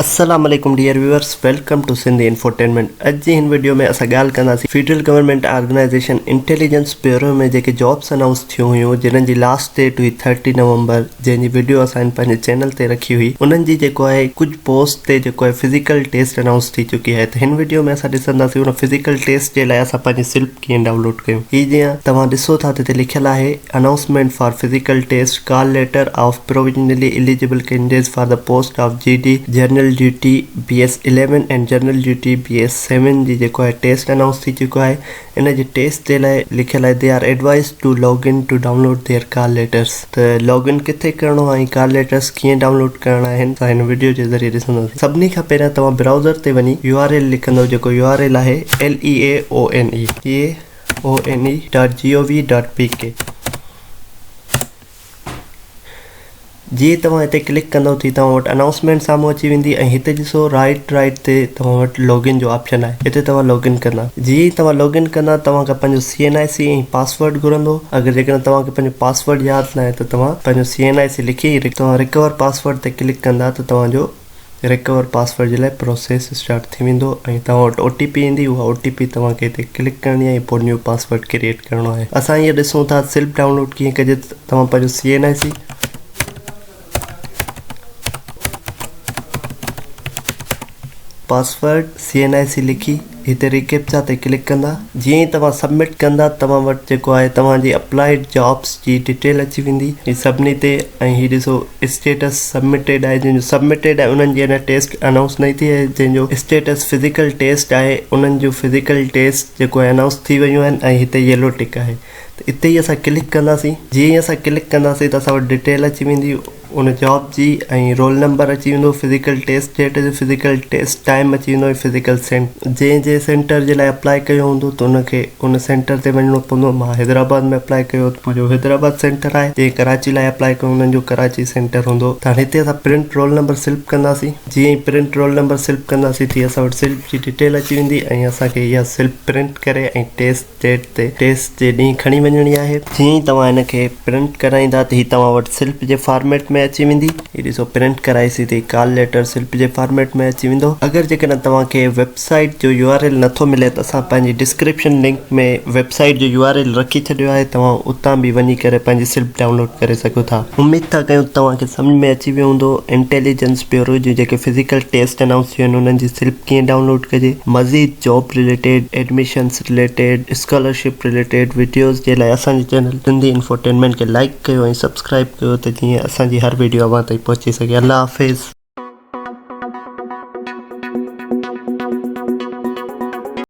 अस्सलाम वालेकुम dear viewers, welcome to Sindhi infotainment. अॼु जी हिन वीडियो में असां ॻाल्हि कंदासीं federal government organisation intelligence bureau में जेके जॉब्स अनाउंस थियूं हुयूं, जिन्हनि जी लास्ट डेट हुई 30 नवंबर, जंहिंजी वीडियो असां पंहिंजे चैनल ते रखी हुई। उन्हनि जी जेको आहे कुझु पोस्ट ते जेको आहे फिजिकल टेस्ट अनाउंस थी चुकी आहे। त हिन वीडियो में असां ॾिसंदासीं उन फिजिकल टेस्ट जे लाइ असां पंहिंजी स्लिप कीअं डाउनलोड कयूं। हीअ जीअं तव्हां ॾिसो था त हिते लिखियलु आहे announcement for physical test, call letter of provisionally eligible candidates for the post of GD general duty BS11 and general duty BS7 जी जेको आहे टेस्ट अनाउंस थी चुको आहे। इन जे टेस्ट जे लाइ लिखियलु आहे they are advise to log in to download their call letters. त लॉग इन किथे करिणो आहे, कॉल लेटर्स कीअं डाउनलोड करणा आहिनि, त हिन वीडियो जे ज़रिए ॾिसंदासीं। सभिनी खां पहिरियां तव्हां ब्राउज़र ते वञी URL लिखंदव, जेको URL आहे leaone.gov.pk। जी तव्हां हिते क्लिक कंदव थी तव्हां वटि अनाउंसमेंट साम्हूं अची वेंदी ऐं हिते ॾिसो राइट ते तव्हां वटि लॉगिन जो ऑप्शन आहे। हिते तव्हां लॉगिन कंदा। जी तव्हां लॉगिन कंदा तव्हांखां पंहिंजो CNIC ऐं पासवर्ड घुरंदो। अगरि जेकॾहिं तव्हांखे पंहिंजो पासवर्ड यादि न आहे त तव्हां पंहिंजो CNIC लिखी तव्हां रिकवर पासवर्ड ते क्लिक कंदा त तव्हांजो रिकवर पासवर्ड जे लाइ प्रोसेस स्टार्ट थी वेंदो ऐं तव्हां वटि OTP ईंदी। उहा OTP तव्हांखे हिते क्लिक करणी आहे ऐं पोइ न्यू पासवर्ड क्रिएट करिणो आहे। असां हीअ ॾिसूं था स्लिप डाउनलोड कीअं कजे। तव्हां पंहिंजो CNIC पासवर्ड CNIC लिखी हिते रिकेप्चा ते क्लिक कंदा। जीअं ई तव्हां सबमिट कंदा तव्हां वटि जेको आहे तव्हांजी अप्लाइड जॉब्स जी डिटेल अची वेंदी हीअ सभिनी ते। ऐं हीअ ॾिसो स्टेटस सबमिटेड आहे। जंहिंजो सबमिटेड आहे उन्हनि जी अञा टेस्ट अनाउंस न थी आहे। जंहिंजो स्टेटस फिजिकल टेस्ट आहे उन्हनि जो फिजिकल टेस्ट जेको आहे अनाउंस थी वियूं आहिनि ऐं हिते येलो टिक आहे। त हिते ई असां क्लिक कंदासीं। जीअं ई असां क्लिक कंदासीं त असां वटि डिटेल अची वेंदी उन जॉब जी ऐं रोल नंबर अची वेंदो, फिजिकल टेस्ट डेट जो फिजिकल टेस्ट टाइम अची वेंदो ऐं फिजिकल जंहिं सेंटर जे लाइ अप्लाई कयो हूंदो त उनखे उन सेंटर ते वञिणो पवंदो। मां हैदराबाद में अप्लाई कयो त मुंहिंजो हैदराबाद सेंटर आहे। जंहिं कराची लाइ अप्लाई कयो उन्हनि जो कराची सेंटर हूंदो। त हिते असां प्रिंट रोल नंबर स्लिप कंदासीं। जीअं ई प्रिंट रोल नंबर स्लिप कंदासीं तीअं असां वटि स्लिप जी डिटेल अची वेंदी ऐं असांखे इहा स्लिप प्रिंट करे ऐं टेस्ट डेट ते टेस्ट जे ॾींहुं खणी वञणी आहे। जीअं ई तव्हां हिनखे प्रिंट कराईंदा त हीअ तव्हां वटि स्लिप जे फॉर्मेट में अची वेंदी। हीअ ॾिसो प्रिंट कराईसीं त कॉल लेटर स्लिप जे फॉर्मेट में अची वेंदो। अगरि जेकॾहिं तव्हांखे वेबसाइट जो URL नथो मिले त असां पंहिंजी डिस्क्रिप्शन लिंक में वेबसाइट जो URL रखी छॾियो आहे। तव्हां उतां बि वञी करे पंहिंजी स्लिप डाउनलोड करे सघो था। उमेद था कयूं तव्हांखे सम्झ में अची वियो हूंदो इंटेलिजेंस ब्यूरो जी जेके फिजिकल टेस्ट अनाउंस थियूं आहिनि उन्हनि जी स्लिप कीअं डाउनलोड कजे। मज़ीद job related, admissions related, scholarship related videos जे लाइ असांजे चैनल सिंधी इंफोटेनमेंट खे लाइक कयो ऐं सब्सक्राइब कयो त जीअं असांजी हर वीडियो अव्हां ताईं पहुची सघे। अल्लाह हाफ़िज़।